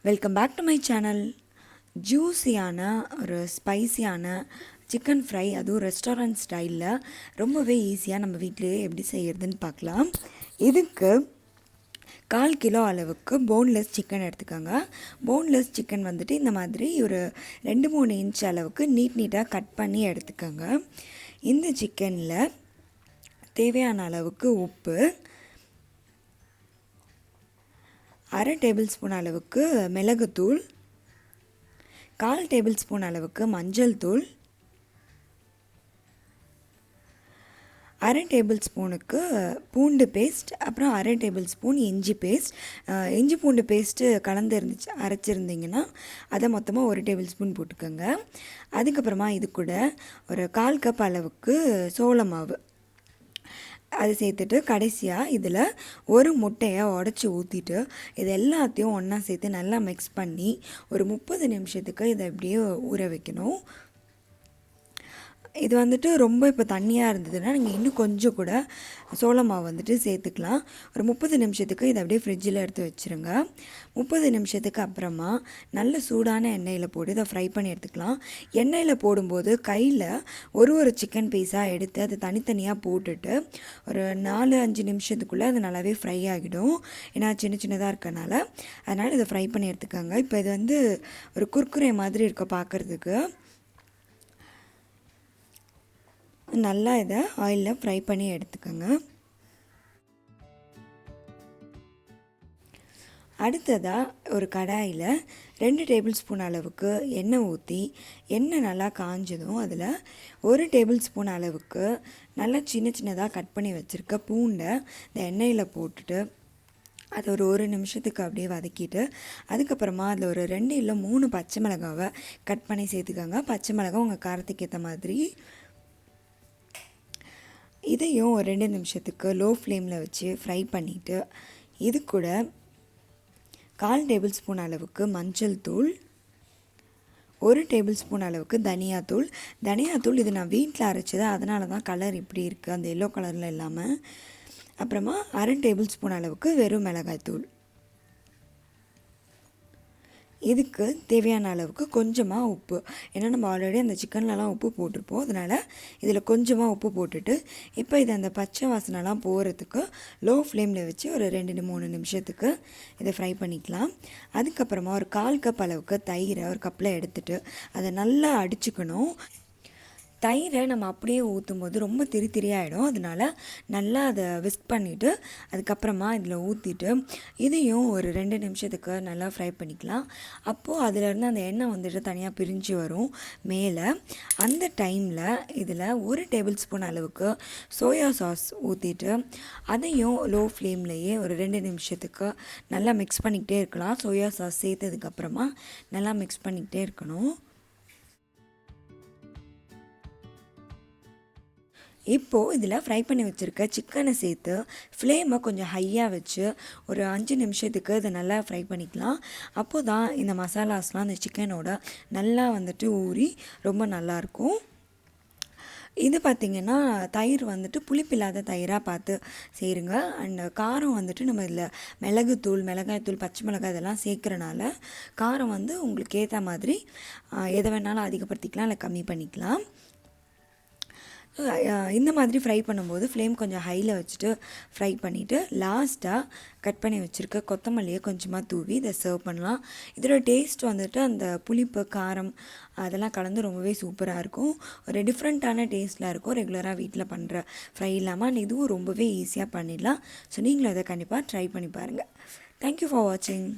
Welcome back to my channel. ஜூஸியான ஒரு ஸ்பைசியான சிக்கன் ஃப்ரை, அதுவும் ரெஸ்டாரண்ட் ஸ்டைலில் ரொம்பவே ஈஸியாக நம்ம வீட்டிலேயே எப்படி செய்கிறதுன்னு பார்க்கலாம். இதுக்கு 1/4 கிலோ அளவுக்கு போன்லெஸ் சிக்கன் எடுத்துக்கோங்க. போன்லெஸ் சிக்கன் வந்துட்டு இந்த மாதிரி ஒரு 2-3 இன்ச் அளவுக்கு நீட்டாக கட் பண்ணி எடுத்துக்கோங்க. இந்த சிக்கனில் தேவையான அளவுக்கு உப்பு, 1/2 டேபிள் ஸ்பூன் அளவுக்கு மிளகுத்தூள், 1/4 டேபிள் ஸ்பூன் அளவுக்கு மஞ்சள் தூள், 1/2 டேபிள் ஸ்பூனுக்கு பூண்டு பேஸ்ட், அப்புறம் 1/2 டேபிள் ஸ்பூன் இஞ்சி பேஸ்ட். இஞ்சி பூண்டு பேஸ்ட்டு கலந்து அரைச்சிருந்திங்கன்னா அதை மொத்தமாக 1 டேபிள் ஸ்பூன் போட்டுக்கோங்க. அதுக்கப்புறமா இது கூட ஒரு 1/4 கப் அளவுக்கு சோள மாவு அது சேர்த்துட்டு கடைசியாக இதில் ஒரு முட்டையை உடச்சி ஊற்றிட்டு இது எல்லாத்தையும் ஒன்றா சேர்த்து நல்லா மிக்ஸ் பண்ணி ஒரு 30 நிமிஷத்துக்கு இதை அப்படியே ஊற வைக்கணும். இது வந்துட்டு ரொம்ப இப்போ தண்ணியாக இருந்ததுன்னா நீங்கள் இன்னும் கொஞ்சம் கூட சோள மாவு வந்துட்டு சேர்த்துக்கலாம். ஒரு 30 நிமிஷத்துக்கு இதை அப்படியே ஃப்ரிட்ஜில் எடுத்து வச்சுருங்க. 30 நிமிஷத்துக்கு அப்புறமா நல்ல சூடான எண்ணெயில் போட்டு இதை ஃப்ரை பண்ணி எடுத்துக்கலாம். எண்ணெயில் போடும்போது கையில் ஒரு சிக்கன் பீஸாக எடுத்து அதை தனித்தனியாக போட்டுட்டு ஒரு 4-5 நிமிஷத்துக்குள்ளே அது நல்லாவே ஃப்ரை ஆகிடும். ஏன்னா சின்னதாக இருக்கனால அதனால் இதை ஃப்ரை பண்ணி எடுத்துக்கோங்க. இப்போ இது வந்து ஒரு குர்குரே மாதிரி இருக்க பார்க்குறதுக்கு. நல்லா இதை ஆயிலில் ஃப்ரை பண்ணி எடுத்துக்கோங்க. அடுத்ததாக ஒரு கடாயில் 2 டேபிள் ஸ்பூன் அளவுக்கு எண்ணெய் ஊற்றி, எண்ணெய் நல்லா காஞ்சதும் அதில் 1 டேபிள் ஸ்பூன் அளவுக்கு நல்லா சின்னதாக கட் பண்ணி வச்சுருக்க பூண்டை இந்த எண்ணெயில் போட்டுட்டு அதை ஒரு நிமிஷத்துக்கு அப்படியே வதக்கிட்டு அதுக்கப்புறமா அதில் ஒரு 2 இல்லை 3 பச்சை மிளகாவை கட் பண்ணி சேர்த்துக்கோங்க. பச்சை மிளகாய் உங்கள் காரத்துக்கு ஏற்ற மாதிரி. இதையும் ஒரு 2 நிமிஷத்துக்கு லோ ஃப்ளேமில் வச்சு ஃப்ரை பண்ணிவிட்டு இது கூட 1/4 டேபிள் ஸ்பூன் அளவுக்கு மஞ்சள் தூள், 1 டேபிள் ஸ்பூன் அளவுக்கு தனியாத்தூள் இது நான் வீட்டில் அரைச்சது, அதனால தான் கலர் இப்படி இருக்குது, அந்த எல்லோ கலரில் இல்லாமல். அப்புறமா 1/2 டேபிள் ஸ்பூன் அளவுக்கு வெறும் மிளகாய்த்தூள். இதுக்கு தேவையான அளவுக்கு கொஞ்சமாக உப்பு, ஏன்னா நம்ம ஆல்ரெடி அந்த சிக்கன்லலாம் உப்பு போட்டிருப்போம், அதனால் இதில் கொஞ்சமாக உப்பு போட்டுட்டு இப்போ இதை அந்த பச்சை வாசனைலாம் போகிறதுக்கு லோ ஃப்ளேமில் வச்சு ஒரு 2-3 நிமிஷத்துக்கு இதை ஃப்ரை பண்ணிக்கலாம். அதுக்கப்புறமா ஒரு 1/4 கப் அளவுக்கு தயிரை ஒரு கப்பில் எடுத்துகிட்டு அதை நல்லா அடிச்சுக்கணும். தயிரை நம்ம அப்படியே ஊற்றும் போது ரொம்ப திரியாகிடும், அதனால் நல்லா அதை விஸ்க் பண்ணிவிட்டு அதுக்கப்புறமா இதில் ஊற்றிட்டு இதையும் ஒரு 2 நிமிஷத்துக்கு நல்லா ஃப்ரை பண்ணிக்கலாம். அப்போது அதிலேருந்து அந்த எண்ணெய் வந்துட்டு தனியாக பிரிஞ்சு வரும் மேலே. அந்த டைமில் இதில் 1 டேபிள் ஸ்பூன் அளவுக்கு சோயா சாஸ் ஊற்றிட்டு அதையும் லோ ஃப்ளேம்லேயே ஒரு 2 நிமிஷத்துக்கு நல்லா மிக்ஸ் பண்ணிக்கிட்டே இருக்கலாம். சோயா சாஸ் சேர்த்ததுக்கப்புறமா நல்லா மிக்ஸ் பண்ணிக்கிட்டே இருக்கணும். இப்போது இதில் ஃப்ரை பண்ணி வச்சுருக்க சிக்கனை சேர்த்து ஃப்ளேமை கொஞ்சம் ஹையாக வச்சு ஒரு 5 நிமிஷத்துக்கு இதை நல்லா ஃப்ரை பண்ணிக்கலாம். அப்போது தான் இந்த மசாலாஸ்லாம் அந்த சிக்கனோட நல்லா வந்துட்டு ஊறி ரொம்ப நல்லாயிருக்கும். இது பார்த்திங்கன்னா தயிர் வந்துட்டு புளிப்பில்லாத தயிராக பார்த்து சேருங்க. அண்ட் காரம் வந்துட்டு நம்ம இதில் மிளகாய்த்தூள், பச்சை மிளகாய் இதெல்லாம் சேர்க்குறனால காரம் வந்து உங்களுக்கு ஏற்ற மாதிரி எதை வேணாலும் அதிகப்படுத்திக்கலாம் இல்லை கம்மி பண்ணிக்கலாம். இந்த மாதிரி ஃப்ரை பண்ணும்போது ஃப்ளேம் கொஞ்சம் ஹையில் வச்சுட்டு ஃப்ரை பண்ணிவிட்டு லாஸ்ட்டாக கட் பண்ணி வச்சுருக்க கொத்தமல்லியை கொஞ்சமாக தூவி இதை சர்வ் பண்ணலாம். இதோட டேஸ்ட் வந்துட்டு அந்த புளிப்பு, காரம் அதெல்லாம் கலந்து ரொம்பவே சூப்பராக இருக்கும். ஒரு டிஃப்ரெண்ட்டான டேஸ்ட்டில் இருக்கும். ரெகுலராக வீட்டில் பண்ணுற ஃப்ரை இல்லாமல் இதுவும் ரொம்பவே ஈஸியாக பண்ணிடலாம். ஸோ நீங்களும் அதை கண்டிப்பாக ட்ரை பண்ணி பாருங்கள். தேங்க்யூ ஃபார் வாட்சிங்.